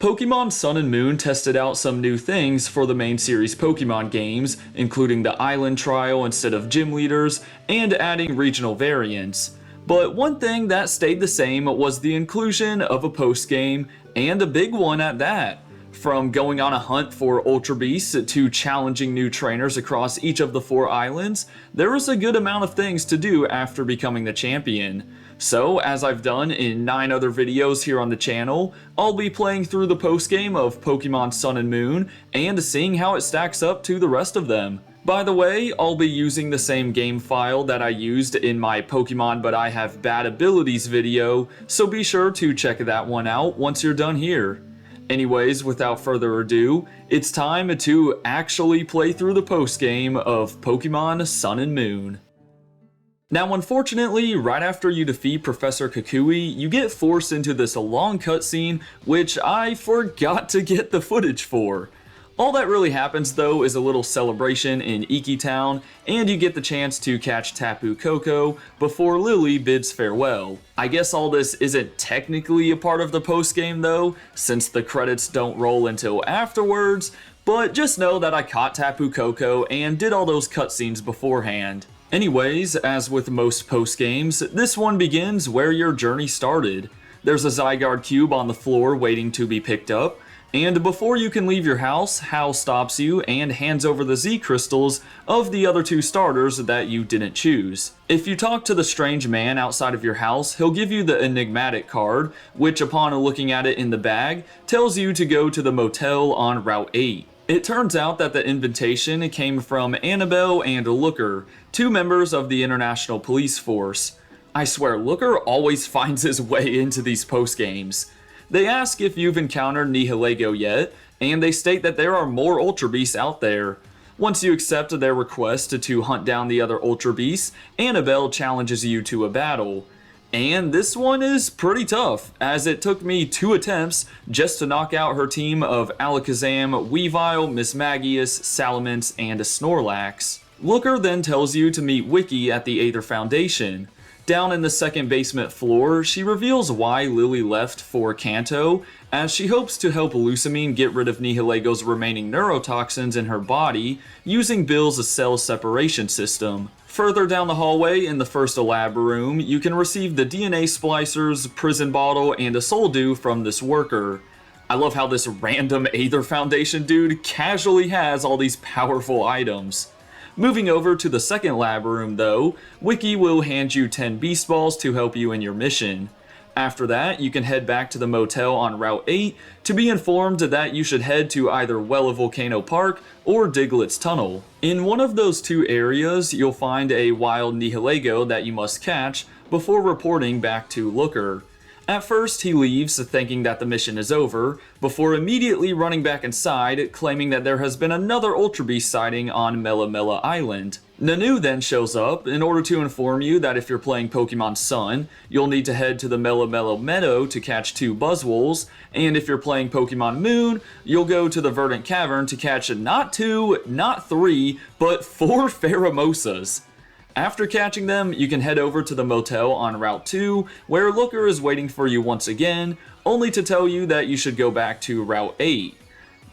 Pokemon Sun and Moon tested out some new things for the main series Pokemon games, including the Island Trial instead of gym leaders, and adding regional variants. But one thing that stayed the same was the inclusion of a post-game, and a big one at that. From going on a hunt for Ultra Beasts to challenging new trainers across each of the 4 islands, there was a good amount of things to do after becoming the champion. So, as I've done in 9 other videos here on the channel, I'll be playing through the post-game of Pokemon Sun and Moon and seeing how it stacks up to the rest of them. By the way, I'll be using the same game file that I used in my Pokemon But I Have Bad Abilities video, so be sure to check that one out once you're done here. Anyways, without further ado, it's time to actually play through the post-game of Pokemon Sun and Moon. Now unfortunately, right after you defeat Professor Kukui, you get forced into this long cutscene, which I forgot to get the footage for. All that really happens though is a little celebration in Iki Town, and you get the chance to catch Tapu Koko before Lily bids farewell. I guess all this isn't technically a part of the post-game though, since the credits don't roll until afterwards, but just know that I caught Tapu Koko and did all those cutscenes beforehand. Anyways, as with most post-games, this one begins where your journey started. There's a Zygarde cube on the floor waiting to be picked up, and before you can leave your house, Hal stops you and hands over the Z crystals of the other 2 starters that you didn't choose. If you talk to the strange man outside of your house, he'll give you the enigmatic card, which upon looking at it in the bag, tells you to go to the motel on Route 8. It turns out that the invitation came from Annabelle and Looker, 2 members of the International Police Force. I swear, Looker always finds his way into these post-games. They ask if you've encountered Nihilego yet, and they state that there are more Ultra Beasts out there. Once you accept their request to hunt down the other Ultra Beasts, Annabelle challenges you to a battle. And this one is pretty tough, as it took me 2 attempts just to knock out her team of Alakazam, Weavile, Mismagius, Salamence, and Snorlax. Looker then tells you to meet Wiki at the Aether Foundation. Down in the second basement floor, she reveals why Lily left for Kanto, as she hopes to help Lusamine get rid of Nihilego's remaining neurotoxins in her body using Bill's cell separation system. Further down the hallway in the first lab room, you can receive the DNA splicers, prison bottle, and a soul dew from this worker. I love how this random Aether Foundation dude casually has all these powerful items. Moving over to the second lab room though, Wiki will hand you 10 Beast Balls to help you in your mission. After that, you can head back to the motel on Route 8 to be informed that you should head to either Wella Volcano Park or Diglett's Tunnel. In one of those 2 areas, you'll find a wild Nihilego that you must catch before reporting back to Looker. At first, he leaves thinking that the mission is over, before immediately running back inside, claiming that there has been another Ultra Beast sighting on Melamela Island. Nanu then shows up in order to inform you that if you're playing Pokemon Sun, you'll need to head to the Melamela Meadow to catch 2 Buzzwoles, and if you're playing Pokemon Moon, you'll go to the Verdant Cavern to catch not 2, not 3, but 4 Pheromosas. After catching them, you can head over to the motel on Route 2, where Looker is waiting for you once again, only to tell you that you should go back to Route 8.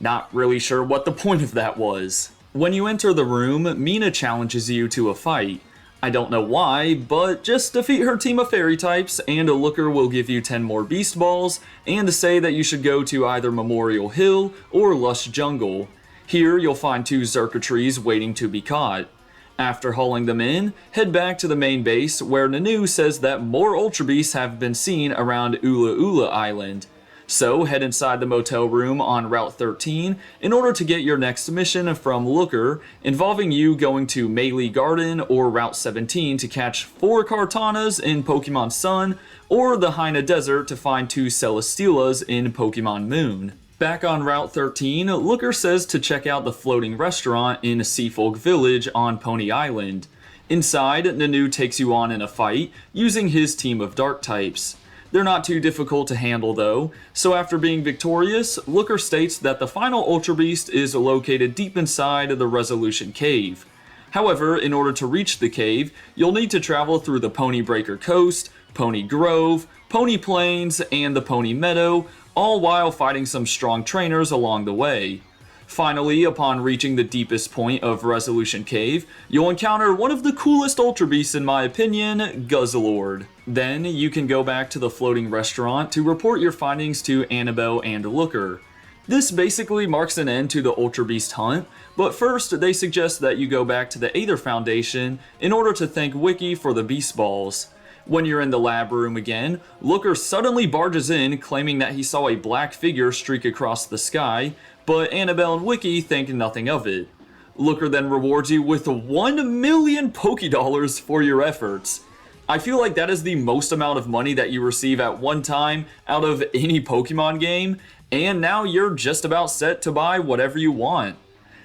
Not really sure what the point of that was. When you enter the room, Mina challenges you to a fight. I don't know why, but just defeat her team of fairy types, and Looker will give you 10 more Beast Balls, and say that you should go to either Memorial Hill or Lush Jungle. Here, you'll find 2 Xurkitries waiting to be caught. After hauling them in, head back to the main base where Nanu says that more Ultra Beasts have been seen around Ula Ula Island. So head inside the motel room on Route 13 in order to get your next mission from Looker, involving you going to Melee Garden or Route 17 to catch 4 Kartanas in Pokemon Sun, or the Haina Desert to find 2 Celesteelas in Pokemon Moon. Back on Route 13, Looker says to check out the floating restaurant in Seafolk Village on Pony Island. Inside, Nanu takes you on in a fight, using his team of dark types. They're not too difficult to handle though, so after being victorious, Looker states that the final Ultra Beast is located deep inside the Resolution Cave. However, in order to reach the cave, you'll need to travel through the Pony Breaker Coast, Pony Grove, Pony Plains, and the Pony Meadow, all while fighting some strong trainers along the way. Finally, upon reaching the deepest point of Resolution Cave, you'll encounter one of the coolest Ultra Beasts in my opinion, Guzzlord. Then, you can go back to the floating restaurant to report your findings to Annabelle and Looker. This basically marks an end to the Ultra Beast hunt, but first they suggest that you go back to the Aether Foundation in order to thank Wiki for the Beast Balls. When you're in the lab room again, Looker suddenly barges in claiming that he saw a black figure streak across the sky, but Annabelle and Wiki think nothing of it. Looker then rewards you with 1 million Pokédollars for your efforts. I feel like that is the most amount of money that you receive at one time out of any Pokemon game, and now you're just about set to buy whatever you want.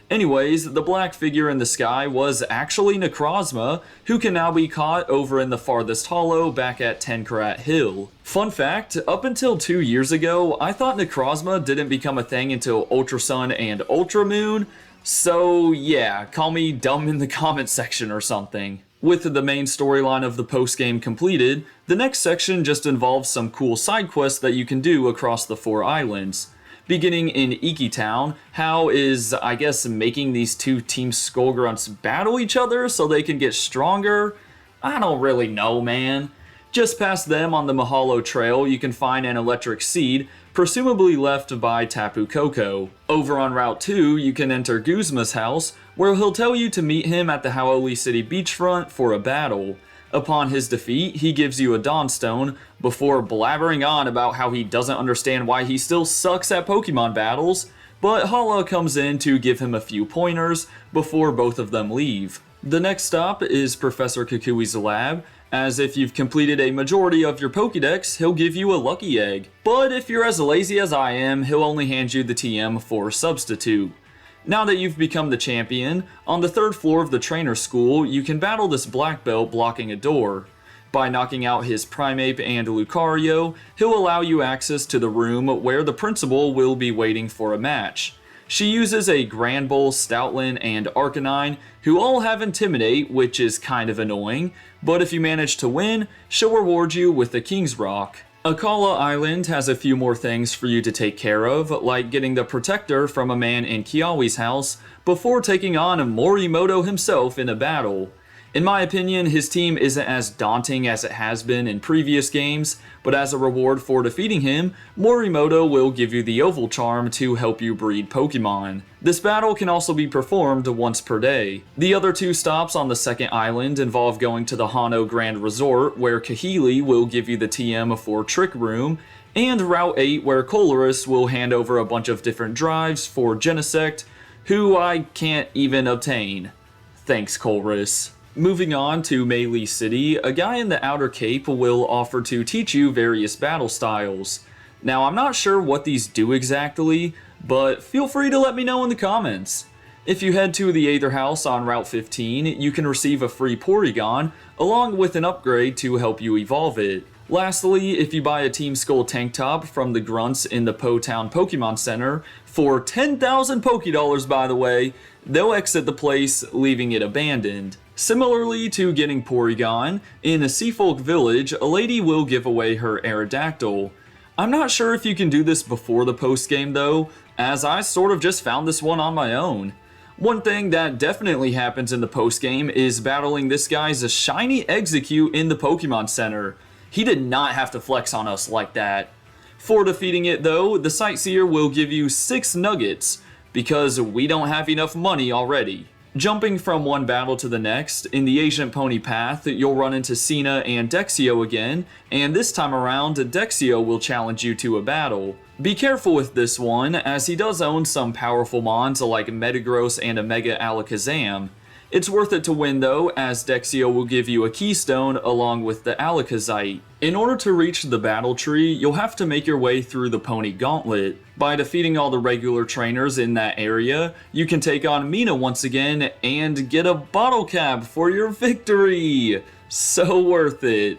Anyways, the black figure in the sky was actually Necrozma, who can now be caught over in the farthest hollow back at Tenkarat Hill. Fun fact, up until 2 years ago, I thought Necrozma didn't become a thing until Ultra Sun and Ultra Moon, so yeah, call me dumb in the comments section or something. With the main storyline of the post-game completed, the next section just involves some cool side quests that you can do across the 4 islands. Beginning in Iki Town, Hau is, I guess, making these two Team Skullgrunts battle each other so they can get stronger? I don't really know, man. Just past them on the Mahalo Trail, you can find an electric seed, presumably left by Tapu Koko. Over on Route 2, you can enter Guzma's house, where he'll tell you to meet him at the Hau'oli City beachfront for a battle. Upon his defeat, he gives you a Dawnstone, before blabbering on about how he doesn't understand why he still sucks at Pokemon battles, but Hala comes in to give him a few pointers before both of them leave. The next stop is Professor Kukui's lab, as if you've completed a majority of your Pokédex, he'll give you a lucky egg. But if you're as lazy as I am, he'll only hand you the TM for Substitute. Now that you've become the champion, on the 3rd floor of the trainer school, you can battle this black belt blocking a door. By knocking out his Primeape and Lucario, he'll allow you access to the room where the principal will be waiting for a match. She uses a Granbull, Stoutland, and Arcanine, who all have Intimidate, which is kind of annoying, but if you manage to win, she'll reward you with the King's Rock. Akala Island has a few more things for you to take care of, like getting the Protector from a man in Kiawe's house before taking on Morimoto himself in a battle. In my opinion, his team isn't as daunting as it has been in previous games, but as a reward for defeating him, Morimoto will give you the Oval Charm to help you breed Pokemon. This battle can also be performed once per day. The other 2 stops on the 2nd island involve going to the Hano Grand Resort, where Kahili will give you the TM for Trick Room, and Route 8, where Colress will hand over a bunch of different drives for Genesect, who I can't even obtain. Thanks, Colress. Moving on to Melee City, a guy in the Outer Cape will offer to teach you various battle styles. Now, I'm not sure what these do exactly, but feel free to let me know in the comments. If you head to the Aether House on Route 15, you can receive a free Porygon, along with an upgrade to help you evolve it. Lastly, if you buy a Team Skull tank top from the Grunts in the Po Town Pokemon Center, for 10,000 Pokédollars by the way, they'll exit the place, leaving it abandoned. Similarly to getting Porygon, in a Seafolk Village, a lady will give away her Aerodactyl. I'm not sure if you can do this before the post-game though, as I sort of just found this one on my own. One thing that definitely happens in the post-game is battling this guy's shiny Execute in the Pokemon Center. He did not have to flex on us like that. For defeating it though, the Sightseer will give you 6 nuggets, because we don't have enough money already. Jumping from one battle to the next, in the Ancient Pony Path, you'll run into Cena and Dexio again, and this time around, Dexio will challenge you to a battle. Be careful with this one, as he does own some powerful mons like Metagross and a Mega Alakazam. It's worth it to win though, as Dexio will give you a Keystone along with the Alakazite. In order to reach the battle tree, you'll have to make your way through the Pony Gauntlet. By defeating all the regular trainers in that area, you can take on Mina once again and get a bottle cap for your victory! So worth it.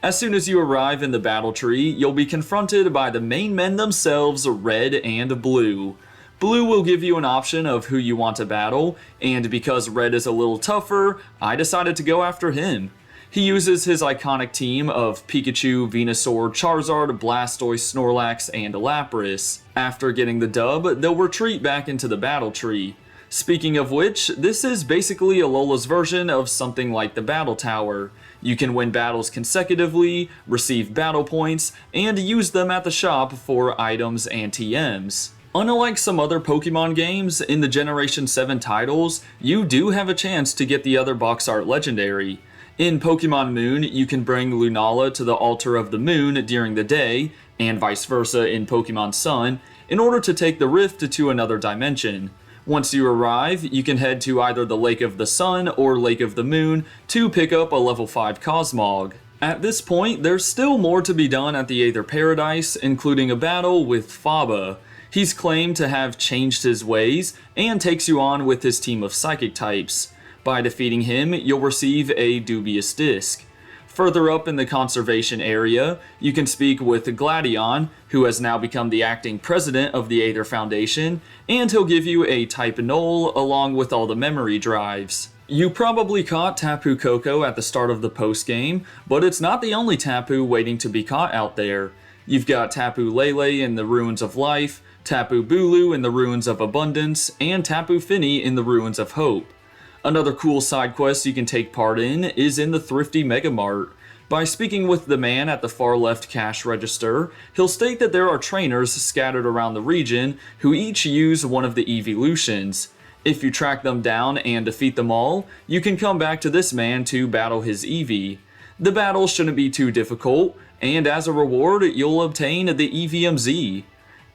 As soon as you arrive in the battle tree, you'll be confronted by the main men themselves, Red and Blue. Blue will give you an option of who you want to battle, and because Red is a little tougher, I decided to go after him. He uses his iconic team of Pikachu, Venusaur, Charizard, Blastoise, Snorlax, and Lapras. After getting the dub, they'll retreat back into the battle tree. Speaking of which, this is basically Alola's version of something like the Battle Tower. You can win battles consecutively, receive battle points, and use them at the shop for items and TMs. Unlike some other Pokemon games, in the Generation 7 titles, you do have a chance to get the other box art legendary. In Pokemon Moon, you can bring Lunala to the Altar of the Moon during the day, and vice versa in Pokemon Sun, in order to take the Rift to another dimension. Once you arrive, you can head to either the Lake of the Sun or Lake of the Moon to pick up a level 5 Cosmog. At this point, there's still more to be done at the Aether Paradise, including a battle with Faba. He's claimed to have changed his ways, and takes you on with his team of Psychic types. By defeating him, you'll receive a Dubious Disc. Further up in the conservation area, you can speak with Gladion, who has now become the acting president of the Aether Foundation, and he'll give you a Type Null along with all the memory drives. You probably caught Tapu Koko at the start of the post-game, but it's not the only Tapu waiting to be caught out there. You've got Tapu Lele in the Ruins of Life, Tapu Bulu in the Ruins of Abundance, and Tapu Fini in the Ruins of Hope. Another cool side quest you can take part in is in the Thrifty Mega Mart. By speaking with the man at the far left cash register, he'll state that there are trainers scattered around the region who each use one of the evolutions. If you track them down and defeat them all, you can come back to this man to battle his Eevee. The battle shouldn't be too difficult, and as a reward, you'll obtain the EVMZ.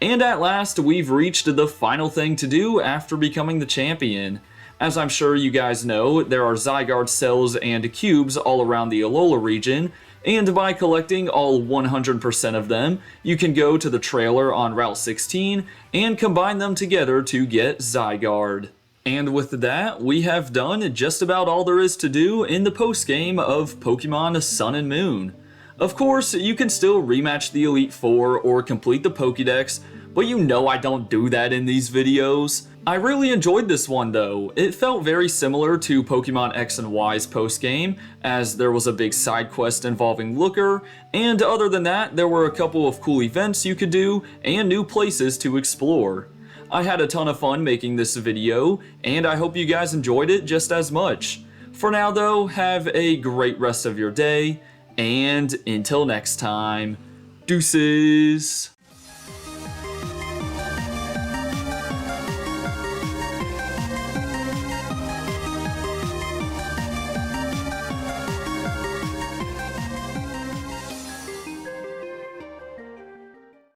And at last, we've reached the final thing to do after becoming the champion. As I'm sure you guys know, there are Zygarde cells and cubes all around the Alola region, and by collecting all 100% of them, you can go to the trailer on Route 16 and combine them together to get Zygarde. And with that, we have done just about all there is to do in the post-game of Pokemon Sun and Moon. Of course, you can still rematch the Elite Four or complete the Pokédex, but you know I don't do that in these videos. I really enjoyed this one though. It felt very similar to Pokemon X and Y's post-game, as there was a big side quest involving Looker, and other than that, there were a couple of cool events you could do, and new places to explore. I had a ton of fun making this video, and I hope you guys enjoyed it just as much. For now though, have a great rest of your day, and until next time, deuces!